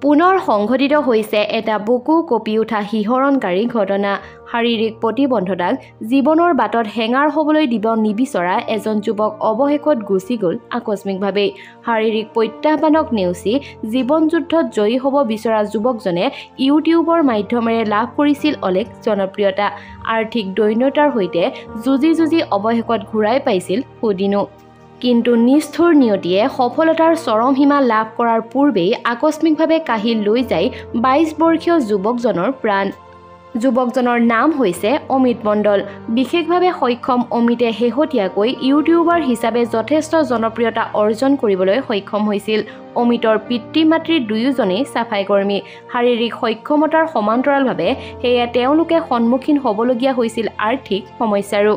পুনৰ সংঘটিত হৈছে এটা বুকু কঁপি উঠা শিহৰণকাৰী ঘটনা। শাৰীৰিক প্ৰতিবন্ধতাক জীৱনৰ বাটত হেঙাৰ হ'বলৈ দিব নিবিচৰা এজন যুৱক অৱশেষত গুচি গ'ল আকস্মিকভাৱে। শাৰীৰিক প্ৰত্যাহ্বানক নেওচি জীৱন যুদ্ধত জয়ী হ'ব বিচৰা যুৱকজনে ইউটিউবৰ মাধ্যমেৰে লাভ কৰিছিল অলেখ জনপ্ৰিয়তা। আৰ্থিক দৈন্যতাৰ সৈতে যুঁজি অৱশেষত ঘূৰাই পাইছিল সুদিনো। কিন্তু নিষ্ঠুৰ নিয়তিয়ে সফলতাৰ চৰম সীমা লাভ কৰাৰ পূৰ্বেই আকস্মিকভাৱে কাঢ়ি লৈ যায় ২২ বৰ্ষীয় যুৱকজনৰ প্ৰাণ। যুৱকজনৰ নাম হৈছে অমিত মণ্ডল। বিশেষভাৱে সক্ষম অমিতে শেহতীয়াকৈ ইউটিউবাৰ হিচাপে যথেষ্ট জনপ্ৰিয়তা অৰ্জন কৰিবলৈ সক্ষম হৈছিল। অমিতৰ পিতৃ মাতৃ দুয়োজনেই চাফাই কৰ্মী। শাৰীৰিক সক্ষমতাৰ সমান্তৰালভাৱে সেয়ে তেওঁলোকে সন্মুখীন হ'বলগীয়া হৈছিল আৰ্থিক সমস্যাৰো।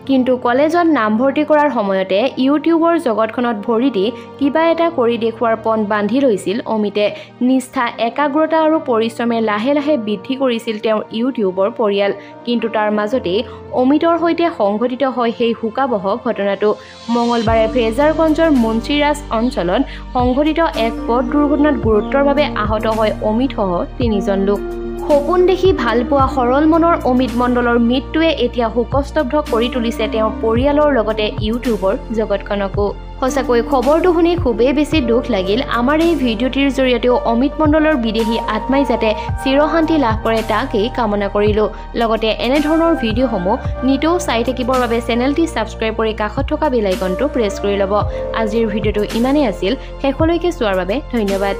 কিন্তু কলেজত নামভৰ্তি কৰাৰ সময়তে ইউটিউবৰ জগতখনত ভৰি দি কিবা এটা কৰি দেখুৱাৰ পণ বান্ধি লৈছিল অমিতে। নিষ্ঠা, একাগ্ৰতা আৰু পৰিশ্ৰমে লাহে লাহে বৃদ্ধি কৰিছিল তেওঁৰ ইউটিউবৰ পৰিয়াল। কিন্তু তাৰ মাজতেই অমিতৰ সৈতে সংঘটিত হয় সেই শোকাবহ ঘটনাটো। মঙলবাৰে ফ্ৰেজাৰগঞ্জৰ মুন্সিৰাজ অঞ্চলত সংঘটিত এক পথ দুৰ্ঘটনাত গুৰুতৰভাৱে আহত হয় অমিতসহ ৩জন লোক। সপোন দেখি ভাল পোৱা সৰল মনৰ অমিত মণ্ডলৰ মৃত্যুৱে এতিয়া শোকস্তব্ধ কৰি তুলিছে তেওঁৰ পৰিয়ালৰ লগতে ইউটিউবৰ জগতখনকো। সঁচাকৈ খবৰটো শুনি খুবেই বেছি দুখ লাগিল। আমাৰ এই ভিডিঅ'টিৰ জৰিয়তেও অমিত মণ্ডলৰ বিদেহী আত্মাই যাতে চিৰশান্তি লাভ কৰে তাকেই কামনা কৰিলোঁ। লগতে এনেধৰণৰ ভিডিঅ'সমূহ নিতৌ চাই থাকিবৰ বাবে চেনেলটি ছাবস্ক্ৰাইব কৰি কাষত থকা বেল আইকনটো প্ৰেছ কৰি ল'ব। আজিৰ ভিডিঅ'টো ইমানেই আছিল। শেষলৈকে চোৱাৰ বাবে ধন্যবাদ।